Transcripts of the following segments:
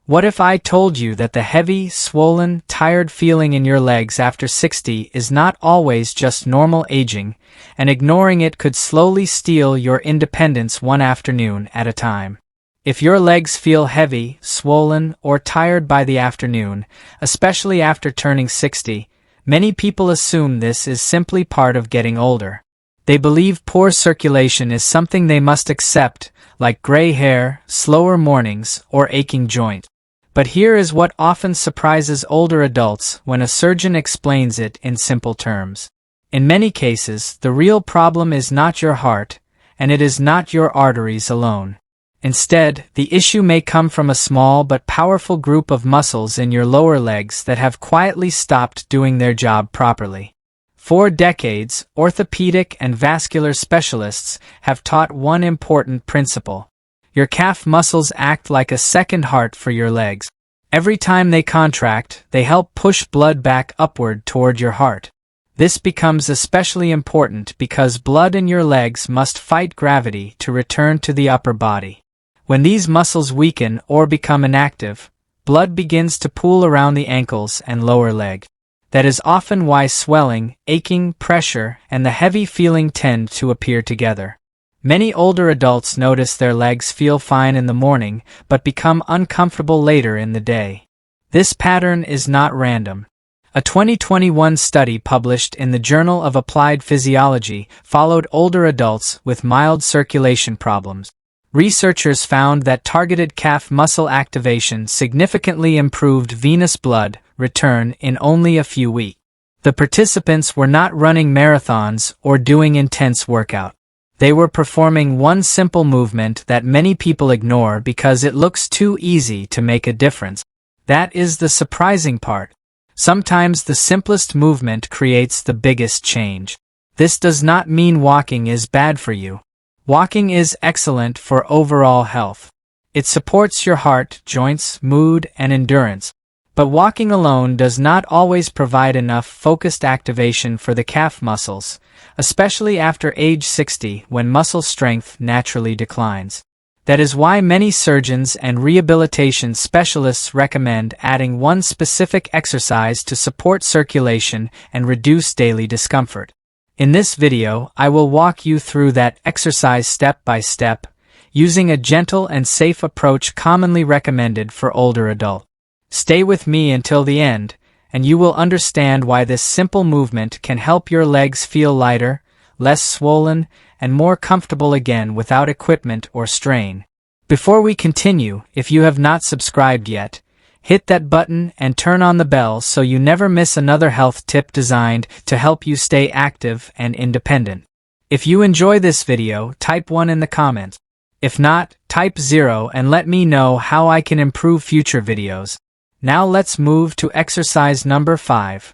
What if I told you that the heavy, swollen, tired feeling in your legs after 60 is not always just normal aging, and ignoring it could slowly steal your independence one afternoon at a time? If your legs feel heavy, swollen, or tired by the afternoon, especially after turning 60, many people assume this is simply part of getting older. They believe poor circulation is something they must accept, like gray hair, slower mornings, or aching joints. But here is what often surprises older adults when a surgeon explains it in simple terms. In many cases, the real problem is not your heart, and it is not your arteries alone. Instead, the issue may come from a small but powerful group of muscles in your lower legs that have quietly stopped doing their job properly. For decades, orthopedic and vascular specialists have taught one important principle. Your calf muscles act like a second heart for your legs. Every time they contract, they help push blood back upward toward your heart. This becomes especially important because blood in your legs must fight gravity to return to the upper body. When these muscles weaken or become inactive, blood begins to pool around the ankles and lower leg. That is often why swelling, aching, pressure, and the heavy feeling tend to appear together. Many older adults notice their legs feel fine in the morning but become uncomfortable later in the day. This pattern is not random. A 2021 study published in the Journal of Applied Physiology followed older adults with mild circulation problems. Researchers found that targeted calf muscle activation significantly improved venous blood return in only a few weeks. The participants were not running marathons or doing intense workout. They were performing one simple movement that many people ignore because it looks too easy to make a difference. That is the surprising part. Sometimes the simplest movement creates the biggest change. This does not mean walking is bad for you. Walking is excellent for overall health. It supports your heart, joints, mood, and endurance. But walking alone does not always provide enough focused activation for the calf muscles, especially after age 60 when muscle strength naturally declines. That is why many surgeons and rehabilitation specialists recommend adding one specific exercise to support circulation and reduce daily discomfort. In this video, I will walk you through that exercise step by step, using a gentle and safe approach commonly recommended for older adults. Stay with me until the end, and you will understand why this simple movement can help your legs feel lighter, less swollen, and more comfortable again without equipment or strain. Before we continue, if you have not subscribed yet, hit that button and turn on the bell so you never miss another health tip designed to help you stay active and independent. If you enjoy this video, type 1 in the comments. If not, type 0 and let me know how I can improve future videos. Now let's move to exercise number 5.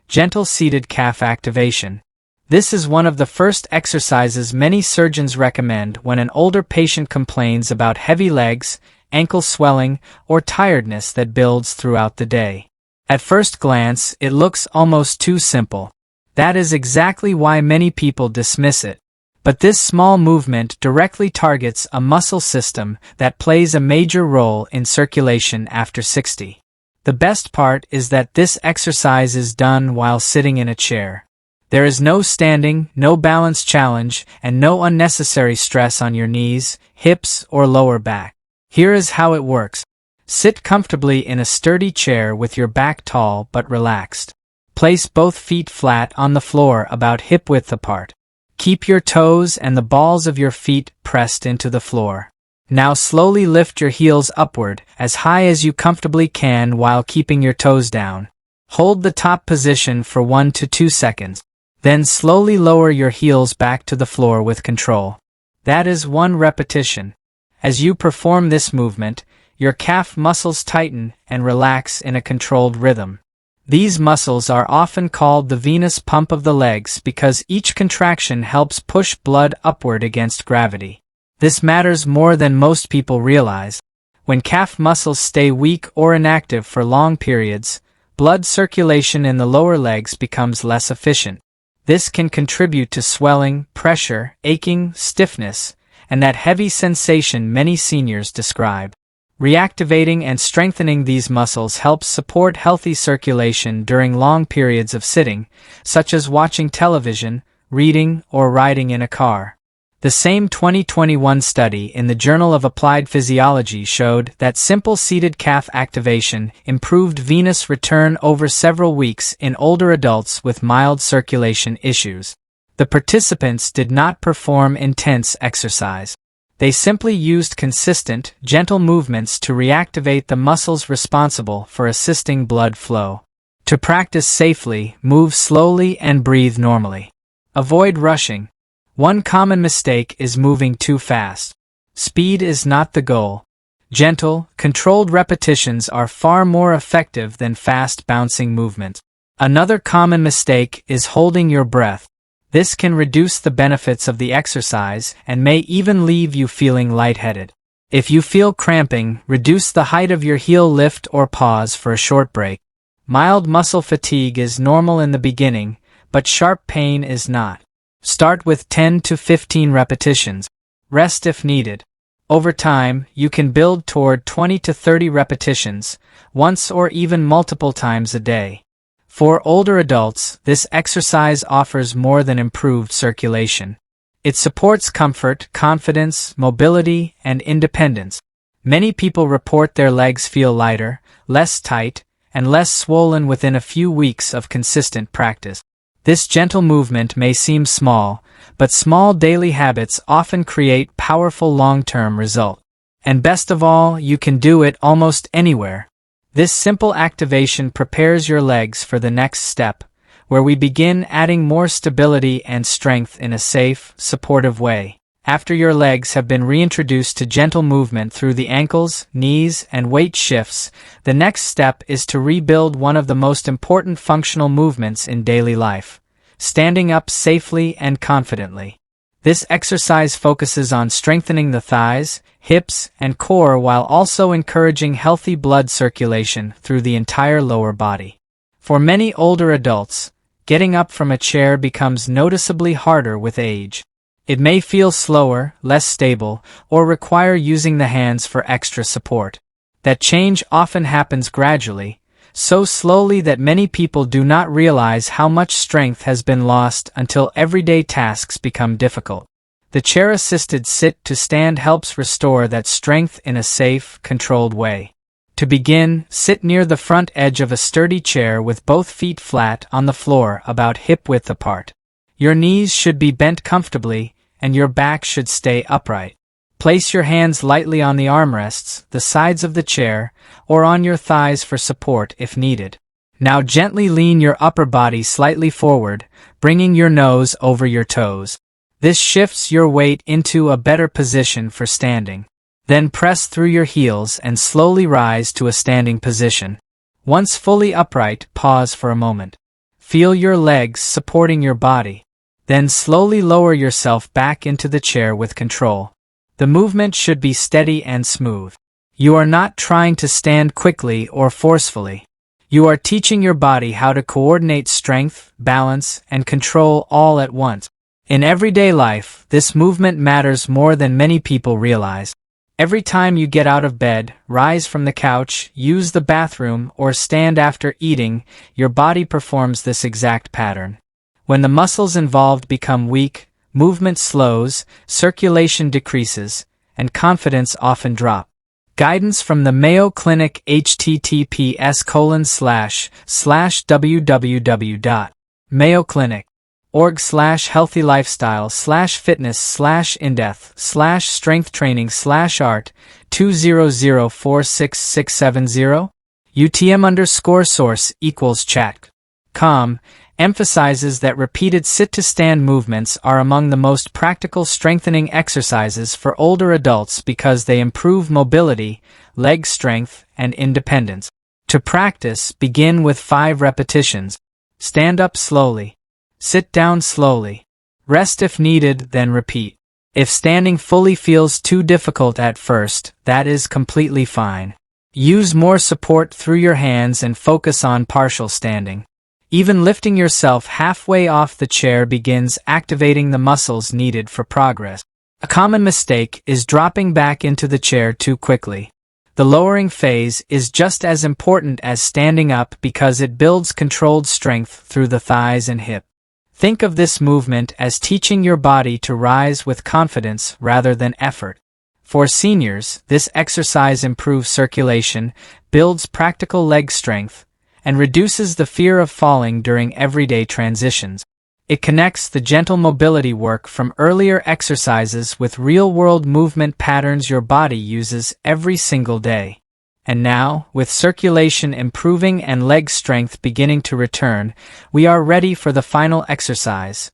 Gentle seated calf activation. This is one of the first exercises many surgeons recommend when an older patient complains about heavy legs, ankle swelling, or tiredness that builds throughout the day. At first glance, it looks almost too simple. That is exactly why many people dismiss it. But this small movement directly targets a muscle system that plays a major role in circulation after 60. The best part is that this exercise is done while sitting in a chair. There is no standing, no balance challenge, and no unnecessary stress on your knees, hips, or lower back. Here is how it works. Sit comfortably in a sturdy chair with your back tall but relaxed. Place both feet flat on the floor about hip-width apart. Keep your toes and the balls of your feet pressed into the floor. Now slowly lift your heels upward as high as you comfortably can while keeping your toes down. Hold the top position for 1 to 2 seconds. Then slowly lower your heels back to the floor with control. That is 1 repetition. As you perform this movement, your calf muscles tighten and relax in a controlled rhythm. These muscles are often called the venous pump of the legs because each contraction helps push blood upward against gravity. This matters more than most people realize. When calf muscles stay weak or inactive for long periods, blood circulation in the lower legs becomes less efficient. This can contribute to swelling, pressure, aching, stiffness, and that heavy sensation many seniors describe. Reactivating and strengthening these muscles helps support healthy circulation during long periods of sitting, such as watching television, reading, or riding in a car. The same 2021 study in the Journal of Applied Physiology showed that simple seated calf activation improved venous return over several weeks in older adults with mild circulation issues. The participants did not perform intense exercise. They simply used consistent, gentle movements to reactivate the muscles responsible for assisting blood flow. To practice safely, move slowly and breathe normally. Avoid rushing. One common mistake is moving too fast. Speed is not the goal. Gentle, controlled repetitions are far more effective than fast bouncing movements. Another common mistake is holding your breath. This can reduce the benefits of the exercise and may even leave you feeling lightheaded. If you feel cramping, reduce the height of your heel lift or pause for a short break. Mild muscle fatigue is normal in the beginning, but sharp pain is not. Start with 10 to 15 repetitions. Rest if needed. Over time, you can build toward 20 to 30 repetitions, once or even multiple times a day. For older adults, this exercise offers more than improved circulation. It supports comfort, confidence, mobility, and independence. Many people report their legs feel lighter, less tight, and less swollen within a few weeks of consistent practice. This gentle movement may seem small, but small daily habits often create powerful long-term results. And best of all, you can do it almost anywhere. This simple activation prepares your legs for the next step, where we begin adding more stability and strength in a safe, supportive way. After your legs have been reintroduced to gentle movement through the ankles, knees, and weight shifts, the next step is to rebuild one of the most important functional movements in daily life: standing up safely and confidently. This exercise focuses on strengthening the thighs, hips, and core while also encouraging healthy blood circulation through the entire lower body. For many older adults, getting up from a chair becomes noticeably harder with age. It may feel slower, less stable, or require using the hands for extra support. That change often happens gradually, so slowly that many people do not realize how much strength has been lost until everyday tasks become difficult. The chair-assisted sit-to-stand helps restore that strength in a safe, controlled way. To begin, sit near the front edge of a sturdy chair with both feet flat on the floor about hip-width apart. Your knees should be bent comfortably, and your back should stay upright. Place your hands lightly on the armrests, the sides of the chair, or on your thighs for support if needed. Now gently lean your upper body slightly forward, bringing your nose over your toes. This shifts your weight into a better position for standing. Then press through your heels and slowly rise to a standing position. Once fully upright, pause for a moment. Feel your legs supporting your body. Then slowly lower yourself back into the chair with control. The movement should be steady and smooth. You are not trying to stand quickly or forcefully. You are teaching your body how to coordinate strength, balance, and control all at once. In everyday life, this movement matters more than many people realize. Every time you get out of bed, rise from the couch, use the bathroom, or stand after eating, your body performs this exact pattern. When the muscles involved become weak, movement slows, circulation decreases, and confidence often drops. Guidance from the Mayo Clinic. https://www.mayoclinic.org/healthy-lifestyle/fitness/in-depth/strength-training/art 2004667 UTM_source = chat.com emphasizes that repeated sit-to-stand movements are among the most practical strengthening exercises for older adults because they improve mobility, leg strength, and independence. To practice, begin with 5 repetitions. Stand up slowly. Sit down slowly. Rest if needed, then repeat. If standing fully feels too difficult at first, that is completely fine. Use more support through your hands and focus on partial standing. Even lifting yourself halfway off the chair begins activating the muscles needed for progress. A common mistake is dropping back into the chair too quickly. The lowering phase is just as important as standing up because it builds controlled strength through the thighs and hip. Think of this movement as teaching your body to rise with confidence rather than effort. For seniors, this exercise improves circulation, builds practical leg strength, and reduces the fear of falling during everyday transitions. It connects the gentle mobility work from earlier exercises with real-world movement patterns your body uses every single day. And now, with circulation improving and leg strength beginning to return, we are ready for the final exercise,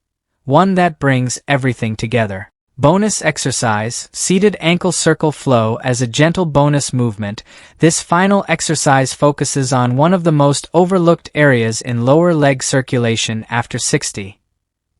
one that brings everything together. Bonus exercise, seated ankle circle flow as a gentle bonus movement. This final exercise focuses on one of the most overlooked areas in lower leg circulation after 60.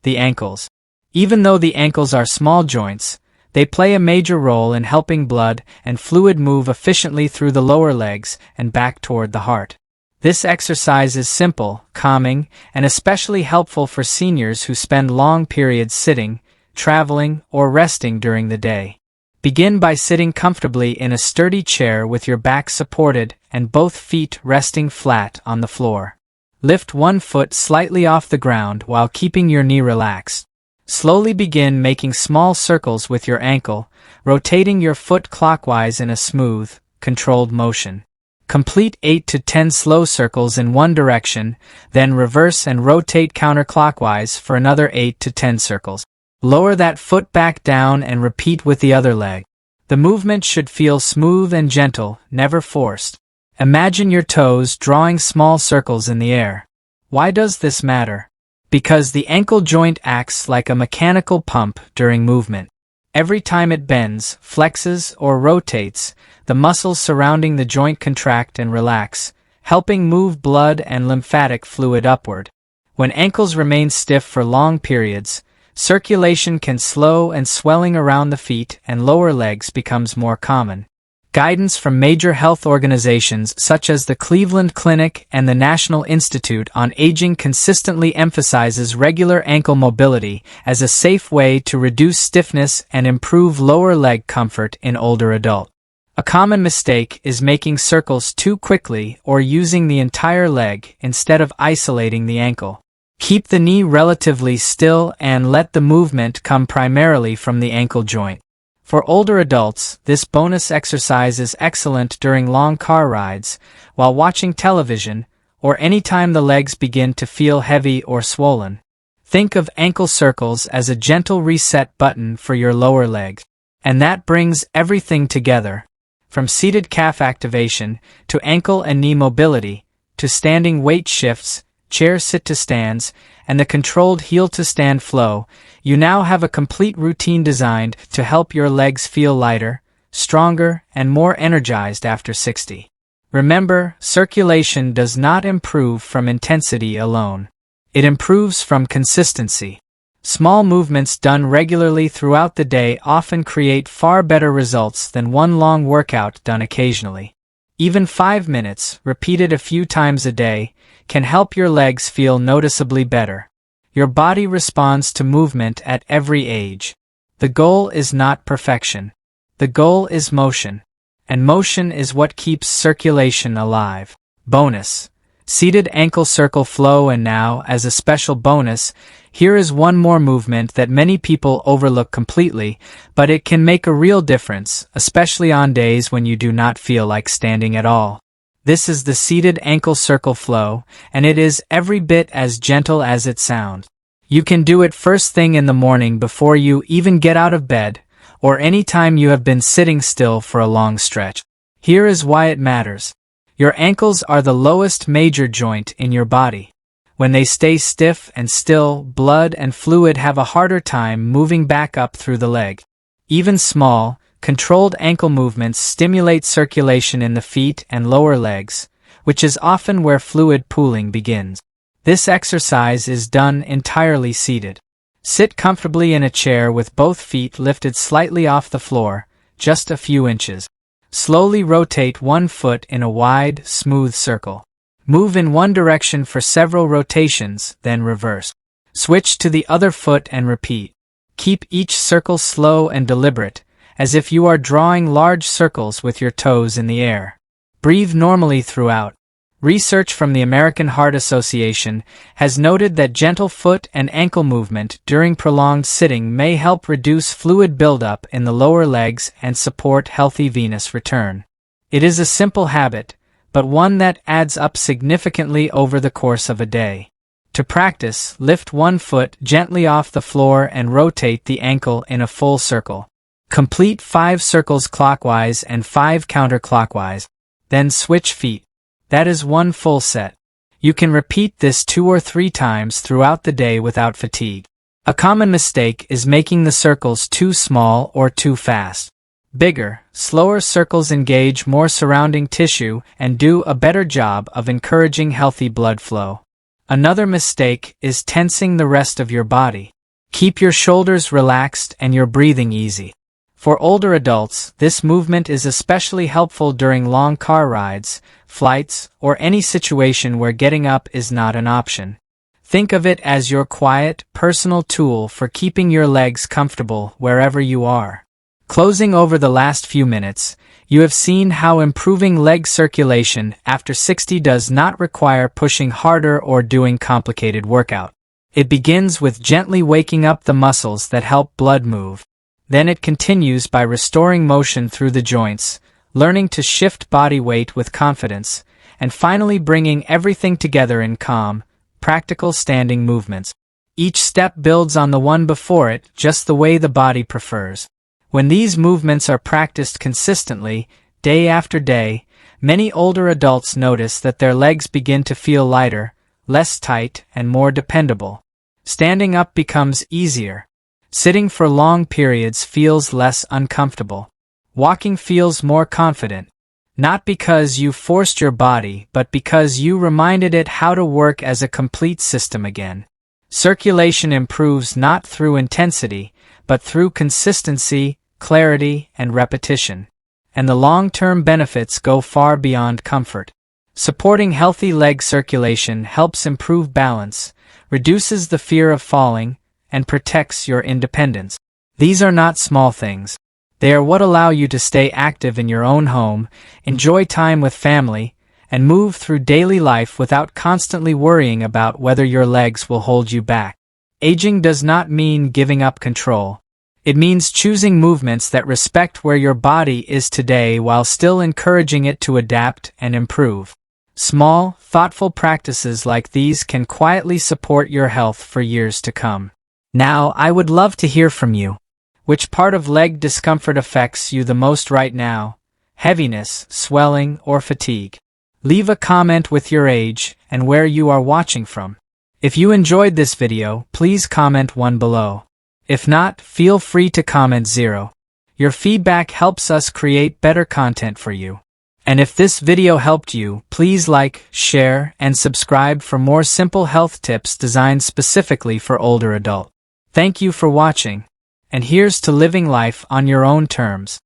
The ankles. Even though the ankles are small joints, they play a major role in helping blood and fluid move efficiently through the lower legs and back toward the heart. This exercise is simple, calming, and especially helpful for seniors who spend long periods sitting, traveling, or resting during the day. Begin by sitting comfortably in a sturdy chair with your back supported and both feet resting flat on the floor. Lift one foot slightly off the ground while keeping your knee relaxed. Slowly begin making small circles with your ankle, rotating your foot clockwise in a smooth, controlled motion. Complete 8 to 10 slow circles in one direction, then reverse and rotate counterclockwise for another 8 to 10 circles. Lower that foot back down and repeat with the other leg. The movement should feel smooth and gentle, never forced. Imagine your toes drawing small circles in the air. Why does this matter? Because the ankle joint acts like a mechanical pump during movement. Every time it bends, flexes, or rotates, the muscles surrounding the joint contract and relax, helping move blood and lymphatic fluid upward. When ankles remain stiff for long periods, circulation can slow and swelling around the feet and lower legs becomes more common. Guidance from major health organizations such as the Cleveland Clinic and the National Institute on Aging consistently emphasizes regular ankle mobility as a safe way to reduce stiffness and improve lower leg comfort in older adults. A common mistake is making circles too quickly or using the entire leg instead of isolating the ankle. Keep the knee relatively still and let the movement come primarily from the ankle joint. For older adults, this bonus exercise is excellent during long car rides, while watching television, or any time the legs begin to feel heavy or swollen. Think of ankle circles as a gentle reset button for your lower leg. And that brings everything together. From seated calf activation, to ankle and knee mobility, to standing weight shifts, chair sit-to stands, and the controlled heel-to-stand flow, you now have a complete routine designed to help your legs feel lighter, stronger, and more energized after 60. Remember, circulation does not improve from intensity alone. It improves from consistency. Small movements done regularly throughout the day often create far better results than one long workout done occasionally. Even 5 minutes, repeated a few times a day, can help your legs feel noticeably better. Your body responds to movement at every age. The goal is not perfection. The goal is motion. And motion is what keeps circulation alive. Bonus. Seated ankle circle flow. And now, as a special bonus, here is one more movement that many people overlook completely, but it can make a real difference, especially on days when you do not feel like standing at all. This is the seated ankle circle flow, and it is every bit as gentle as it sounds. You can do it first thing in the morning before you even get out of bed, or any time you have been sitting still for a long stretch. Here is why it matters. Your ankles are the lowest major joint in your body. When they stay stiff and still, blood and fluid have a harder time moving back up through the leg. Even small, controlled ankle movements stimulate circulation in the feet and lower legs, which is often where fluid pooling begins. This exercise is done entirely seated. Sit comfortably in a chair with both feet lifted slightly off the floor, just a few inches. Slowly rotate one foot in a wide, smooth circle. Move in one direction for several rotations, then reverse. Switch to the other foot and repeat. Keep each circle slow and deliberate, as if you are drawing large circles with your toes in the air. Breathe normally throughout. Research from the American Heart Association has noted that gentle foot and ankle movement during prolonged sitting may help reduce fluid buildup in the lower legs and support healthy venous return. It is a simple habit, but one that adds up significantly over the course of a day. To practice, lift one foot gently off the floor and rotate the ankle in a full circle. Complete 5 circles clockwise and 5 counterclockwise. Then switch feet. That is one full set. You can repeat this 2 or 3 times throughout the day without fatigue. A common mistake is making the circles too small or too fast. Bigger, slower circles engage more surrounding tissue and do a better job of encouraging healthy blood flow. Another mistake is tensing the rest of your body. Keep your shoulders relaxed and your breathing easy. For older adults, this movement is especially helpful during long car rides, flights, or any situation where getting up is not an option. Think of it as your quiet, personal tool for keeping your legs comfortable wherever you are. Closing over the last few minutes, you have seen how improving leg circulation after 60 does not require pushing harder or doing complicated workout. It begins with gently waking up the muscles that help blood move. Then it continues by restoring motion through the joints, learning to shift body weight with confidence, and finally bringing everything together in calm, practical standing movements. Each step builds on the one before it, just the way the body prefers. When these movements are practiced consistently, day after day, many older adults notice that their legs begin to feel lighter, less tight, and more dependable. Standing up becomes easier. Sitting for long periods feels less uncomfortable. Walking feels more confident. Not because you forced your body, but because you reminded it how to work as a complete system again. Circulation improves not through intensity, but through consistency, clarity, and repetition. And the long-term benefits go far beyond comfort. Supporting healthy leg circulation helps improve balance, reduces the fear of falling, and protects your independence. These are not small things. They are what allow you to stay active in your own home, enjoy time with family, and move through daily life without constantly worrying about whether your legs will hold you back. Aging does not mean giving up control. It means choosing movements that respect where your body is today while still encouraging it to adapt and improve. Small, thoughtful practices like these can quietly support your health for years to come. Now, I would love to hear from you. Which part of leg discomfort affects you the most right now? Heaviness, swelling, or fatigue? Leave a comment with your age and where you are watching from. If you enjoyed this video, please comment 1 below. If not, feel free to comment 0. Your feedback helps us create better content for you. And if this video helped you, please like, share, and subscribe for more simple health tips designed specifically for older adults. Thank you for watching, and here's to living life on your own terms.